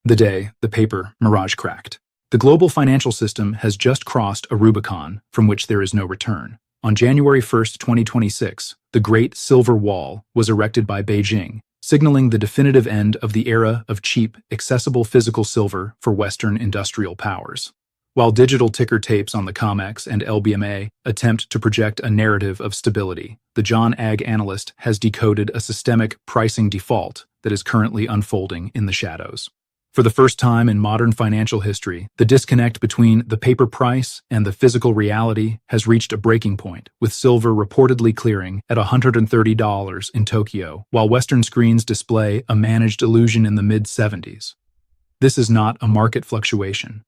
The day the paper mirage cracked. The global financial system has just crossed a Rubicon from which there is no return. On January 1, 2026, the Great Silver Wall was erected by Beijing, signaling the definitive end of the era of cheap, accessible physical silver for Western industrial powers. While digital ticker tapes on the Comex and LBMA attempt to project a narrative of stability, the John Ag analyst has decoded a systemic pricing default that is currently unfolding in the shadows. For the first time in modern financial history, the disconnect between the paper price and the physical reality has reached a breaking point, with silver reportedly clearing at $130 in Tokyo, while Western screens display a managed illusion in the mid-70s. This is not a market fluctuation.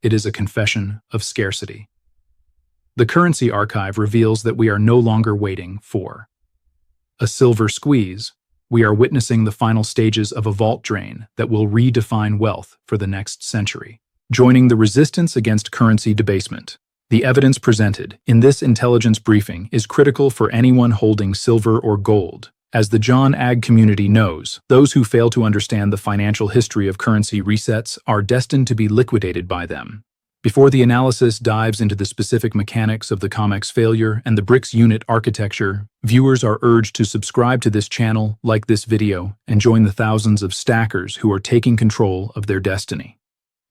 It is a confession of scarcity. The currency archive reveals that we are no longer waiting for a silver squeeze. We are witnessing the final stages of a vault drain that will redefine wealth for the next century. Joining the resistance against currency debasement. The evidence presented in this intelligence briefing is critical for anyone holding silver or gold. As the John Ag community knows, those who fail to understand the financial history of currency resets are destined to be liquidated by them. Before the analysis dives into the specific mechanics of the Comex failure and the Brics unit architecture, viewers are urged to subscribe to this channel, like this video, and join the thousands of stackers who are taking control of their destiny.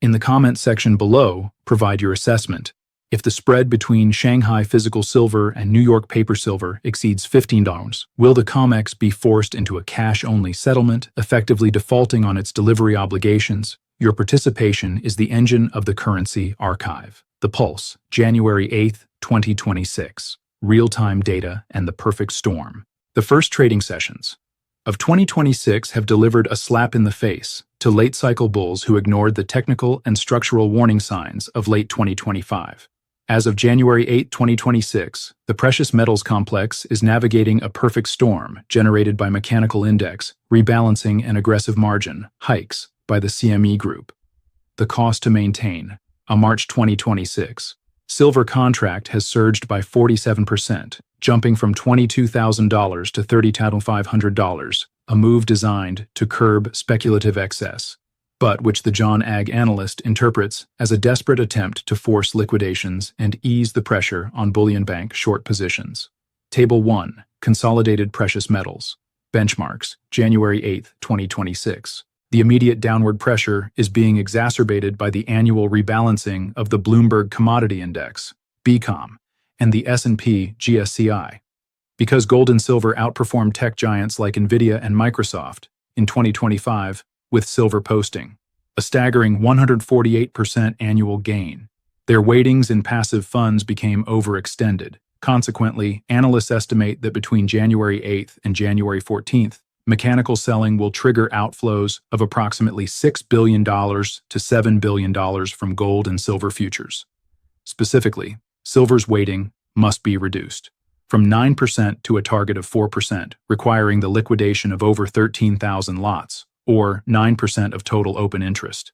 In the comment section below, provide your assessment. If the spread between Shanghai physical silver and New York paper silver exceeds $15, will the Comex be forced into a cash-only settlement, effectively defaulting on its delivery obligations? Your participation is the engine of the currency archive. The Pulse, January 8, 2026. Real-time data and the perfect storm. The first trading sessions of 2026 have delivered a slap in the face to late-cycle bulls who ignored the technical and structural warning signs of late 2025. As of January 8, 2026, the precious metals complex is navigating a perfect storm generated by mechanical index, rebalancing, and aggressive margin hikes by the CME Group. The cost to maintain. A March 2026 silver contract has surged by 47%, jumping from $22,000 to $30,500, a move designed to curb speculative excess, but which the John Ag analyst interprets as a desperate attempt to force liquidations and ease the pressure on bullion bank short positions. Table 1. Consolidated precious metals. Benchmarks, January 8, 2026. The immediate downward pressure is being exacerbated by the annual rebalancing of the Bloomberg Commodity Index, BCOM, and the S&P GSCI. Because gold and silver outperformed tech giants like Nvidia and Microsoft in 2025, with silver posting a staggering 148% annual gain. Their weightings in passive funds became overextended. Consequently, analysts estimate that between January 8th and January 14th, mechanical selling will trigger outflows of approximately $6 billion to $7 billion from gold and silver futures. Specifically, silver's weighting must be reduced from 9% to a target of 4%, requiring the liquidation of over 13,000 lots, or 9% of total open interest.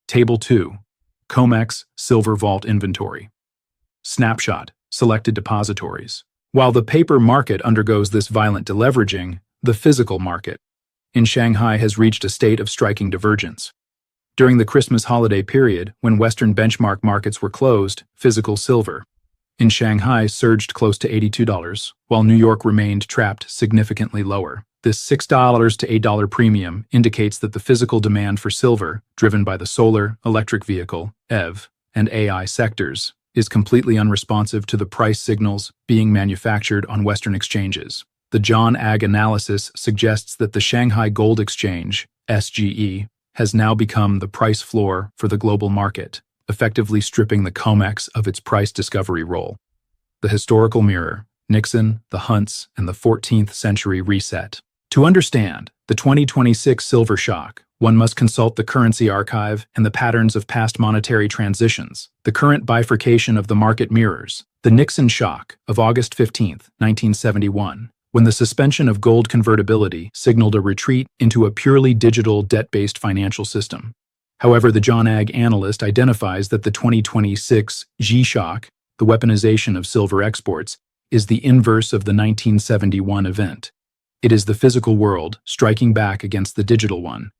Table 2. Comex Silver Vault Inventory. Snapshot, Selected Depositories. While the paper market undergoes this violent deleveraging, the physical market in Shanghai has reached a state of striking divergence. During the Christmas holiday period, when Western benchmark markets were closed, physical silver in Shanghai surged close to $82, while New York remained trapped significantly lower. This $6 to $8 premium indicates that the physical demand for silver, driven by the solar, electric vehicle, EV, and AI sectors, is completely unresponsive to the price signals being manufactured on Western exchanges. The John Ag analysis suggests that the Shanghai Gold Exchange, SGE, has now become the price floor for the global market, effectively stripping the Comex of its price discovery role. The historical mirror, Nixon, the Hunts, and the 14th century reset. To understand the 2026 silver shock, one must consult the currency archive and the patterns of past monetary transitions. The current bifurcation of the market mirrors the Nixon shock of August 15, 1971, when the suspension of gold convertibility signaled a retreat into a purely digital, debt-based financial system. However, the John Ag analyst identifies that the 2026 G-shock, the weaponization of silver exports, is the inverse of the 1971 event. It is the physical world striking back against the digital one.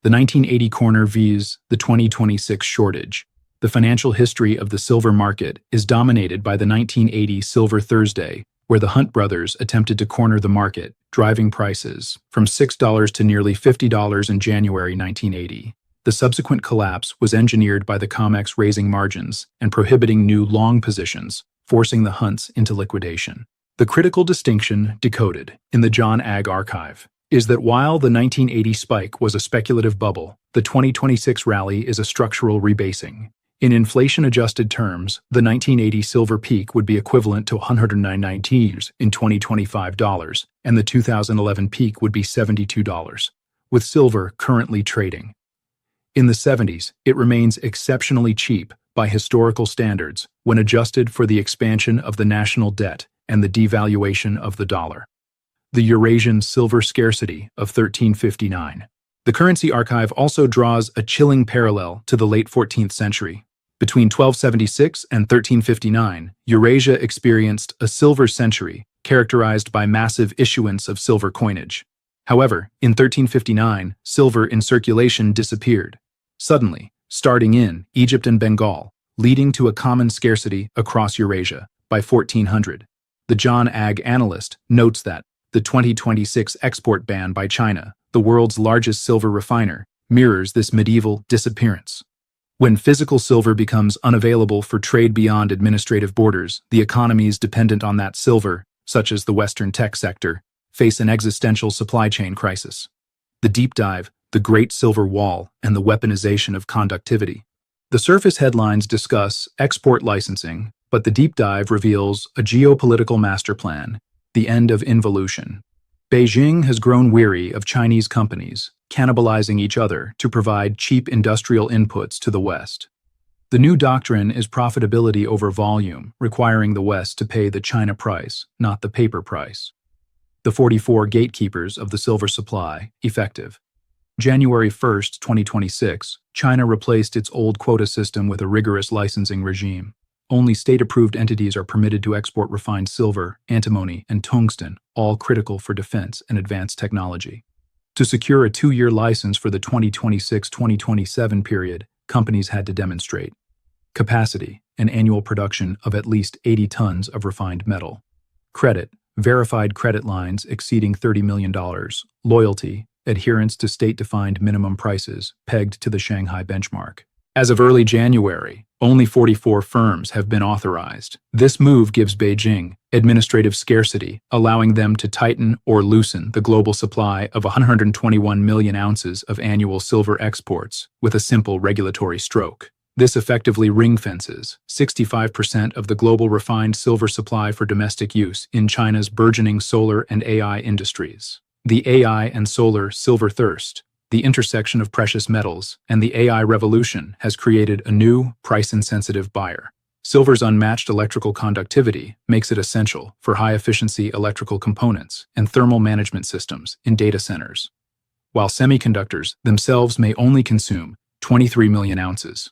The 1980 corner vs. the 2026 shortage. The financial history of the silver market is dominated by the 1980 Silver Thursday, where the Hunt brothers attempted to corner the market, driving prices from $6 to nearly $50 in January 1980. The subsequent collapse was engineered by the Comex raising margins and prohibiting new long positions, forcing the Hunts into liquidation. The critical distinction, decoded, in the John Agg archive, is that while the 1980 spike was a speculative bubble, the 2026 rally is a structural rebasing. In inflation-adjusted terms, the 1980 silver peak would be equivalent to $109.90 in 2025 dollars, and the 2011 peak would be $72, with silver currently trading. In the 70s, it remains exceptionally cheap by historical standards when adjusted for the expansion of the national debt and the devaluation of the dollar. The Eurasian silver scarcity of 1359. The currency archive also draws a chilling parallel to the late 14th century. Between 1276 and 1359, Eurasia experienced a silver century characterized by massive issuance of silver coinage. However, in 1359, silver in circulation disappeared, suddenly, starting in Egypt and Bengal, leading to a common scarcity across Eurasia. By 1400, the John Agg analyst notes that the 2026 export ban by China, the world's largest silver refiner, mirrors this medieval disappearance. When physical silver becomes unavailable for trade beyond administrative borders, the economies dependent on that silver, such as the Western tech sector, face an existential supply chain crisis. The deep dive, the Great Silver Wall, and the weaponization of conductivity. The surface headlines discuss export licensing, but the deep dive reveals a geopolitical master plan, the end of involution. Beijing has grown weary of Chinese companies cannibalizing each other to provide cheap industrial inputs to the West. The new doctrine is profitability over volume, requiring the West to pay the China price, not the paper price. The 44 gatekeepers of the silver supply, effective. January 1, 2026, China replaced its old quota system with a rigorous licensing regime. Only state-approved entities are permitted to export refined silver, antimony, and tungsten, all critical for defense and advanced technology. To secure a 2-year license for the 2026-2027 period, companies had to demonstrate capacity, an annual production of at least 80 tons of refined metal. Credit, verified credit lines exceeding $30 million. Loyalty, adherence to state-defined minimum prices pegged to the Shanghai benchmark. As of early January, only 44 firms have been authorized. This move gives Beijing administrative scarcity, allowing them to tighten or loosen the global supply of 121 million ounces of annual silver exports with a simple regulatory stroke. This effectively ring-fences 65% of the global refined silver supply for domestic use in China's burgeoning solar and AI industries. The AI and solar silver thirst, the intersection of precious metals, and the AI revolution has created a new, price-insensitive buyer. Silver's unmatched electrical conductivity makes it essential for high-efficiency electrical components and thermal management systems in data centers, while semiconductors themselves may only consume 23 million ounces.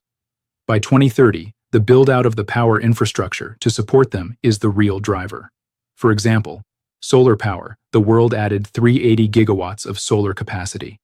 By 2030, the build-out of the power infrastructure to support them is the real driver. For example, solar power, the world added 380 gigawatts of solar capacity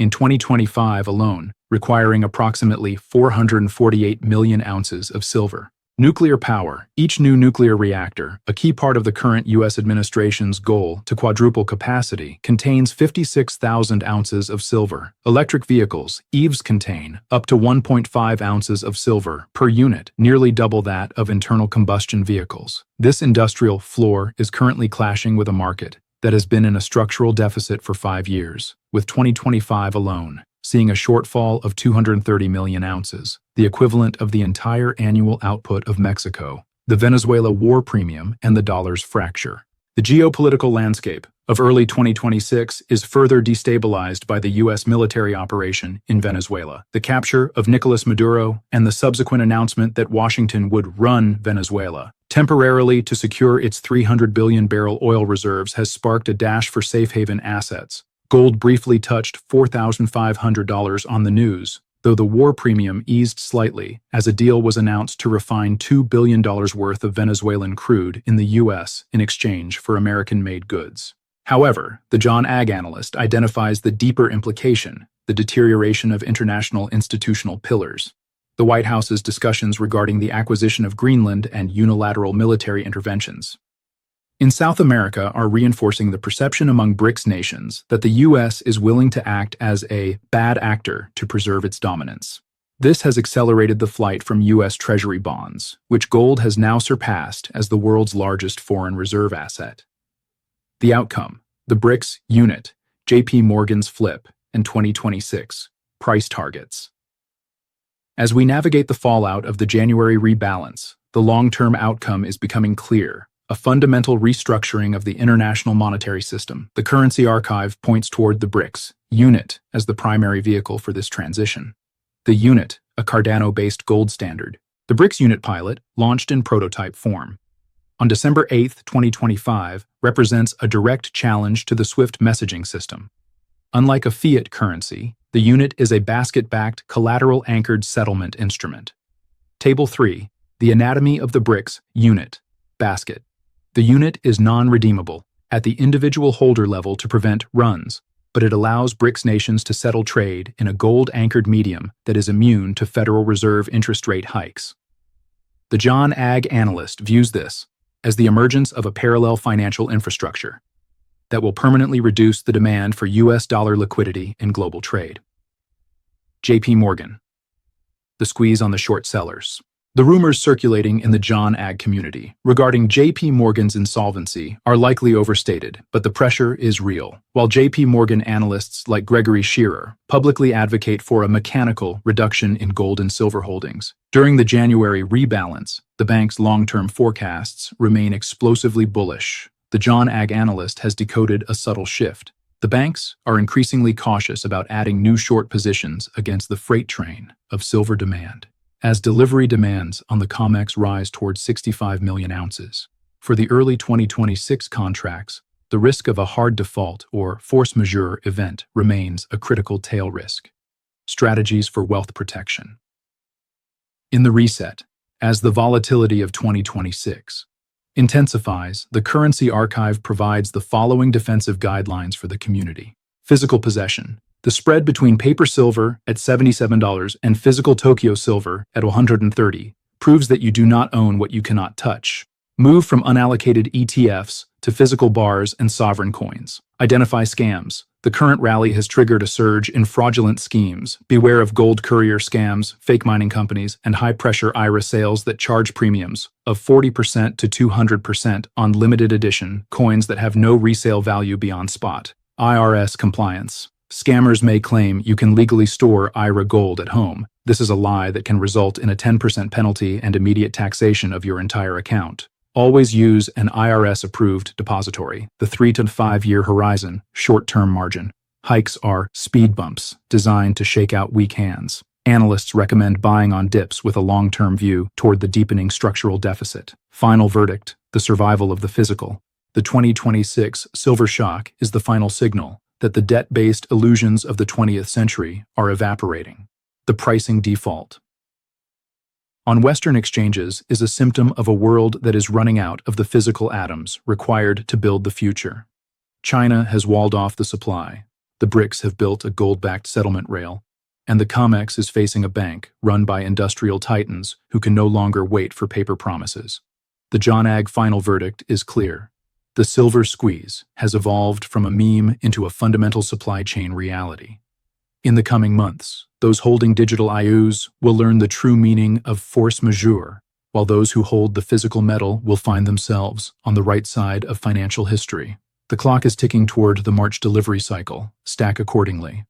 in 2025 alone, requiring approximately 448 million ounces of silver. Nuclear power, each new nuclear reactor, a key part of the current U.S. administration's goal to quadruple capacity, contains 56,000 ounces of silver. Electric vehicles, EVs, contain up to 1.5 ounces of silver per unit, nearly double that of internal combustion vehicles. This industrial floor is currently clashing with a market that has been in a structural deficit for 5 years, with 2025 alone seeing a shortfall of 230 million ounces, the equivalent of the entire annual output of Mexico, the Venezuela war premium, and the dollar's fracture. The geopolitical landscape of early 2026 is further destabilized by the U.S. military operation in Venezuela, the capture of Nicolas Maduro, and the subsequent announcement that Washington would run Venezuela temporarily to secure its 300 billion barrel oil reserves has sparked a dash for safe haven assets. Gold briefly touched $4,500 on the news, though the war premium eased slightly as a deal was announced to refine $2 billion worth of Venezuelan crude in the U.S. in exchange for American-made goods. However, the John Agg analyst identifies the deeper implication. The the deterioration of international institutional pillars. The White House's discussions regarding the acquisition of Greenland and unilateral military interventions in South America are reinforcing the perception among Brics nations that the U.S. is willing to act as a bad actor to preserve its dominance. This has accelerated the flight from U.S. Treasury bonds, which gold has now surpassed as the world's largest foreign reserve asset. The outcome: the Brics unit, J.P. Morgan's flip, and 2026 price targets. As we navigate the fallout of the January rebalance, the long-term outcome is becoming clear: a fundamental restructuring of the international monetary system. The currency archive points toward the Brics unit as the primary vehicle for this transition. The unit, a Cardano-based gold standard. The Brics unit pilot, launched in prototype form on December 8, 2025, represents a direct challenge to the SWIFT messaging system. Unlike a fiat currency, the unit is a basket-backed, collateral-anchored settlement instrument. Table 3. The anatomy of the Brics unit basket. The unit is non-redeemable at the individual holder level to prevent runs, but it allows Brics nations to settle trade in a gold-anchored medium that is immune to Federal Reserve interest rate hikes. The John Ag analyst views this as the emergence of a parallel financial infrastructure that will permanently reduce the demand for U.S. dollar liquidity in global trade. J.P. Morgan. The squeeze on the short sellers. The rumors circulating in the John Ag community regarding J.P. Morgan's insolvency are likely overstated, but the pressure is real. While J.P. Morgan analysts like Gregory Shearer publicly advocate for a mechanical reduction in gold and silver holdings, during the January rebalance, the bank's long-term forecasts remain explosively bullish. The John Ag analyst has decoded a subtle shift. The banks are increasingly cautious about adding new short positions against the freight train of silver demand, as delivery demands on the Comex rise towards 65 million ounces. For the early 2026 contracts, the risk of a hard default or force majeure event remains a critical tail risk. Strategies for wealth protection. In the reset, as the volatility of 2026 intensifies, the currency archive provides the following defensive guidelines for the community. Physical possession. The spread between paper silver at $77 and physical Tokyo silver at $130 proves that you do not own what you cannot touch. Move from unallocated ETFs to physical bars and sovereign coins. Identify scams. The current rally has triggered a surge in fraudulent schemes. Beware of gold courier scams, fake mining companies, and high-pressure IRA sales that charge premiums of 40% to 200% on limited edition coins that have no resale value beyond spot. IRS compliance. Scammers may claim you can legally store IRA gold at home. This is a lie that can result in a 10% penalty and immediate taxation of your entire account. Always use an IRS-approved depository. The 3 to 5 year horizon, short-term margin. Hikes are speed bumps designed to shake out weak hands. Analysts recommend buying on dips with a long-term view toward the deepening structural deficit. Final verdict: the survival of the physical. The 2026 silver shock is the final signal that the debt-based illusions of the 20th century are evaporating. The pricing default on Western exchanges is a symptom of a world that is running out of the physical atoms required to build the future. China has walled off the supply, the Brics have built a gold-backed settlement rail, and the Comex is facing a bank run by industrial titans who can no longer wait for paper promises. The John Ag final verdict is clear. The silver squeeze has evolved from a meme into a fundamental supply chain reality. In the coming months, those holding digital IOUs will learn the true meaning of force majeure, while those who hold the physical metal will find themselves on the right side of financial history. The clock is ticking toward the March delivery cycle. Stack accordingly.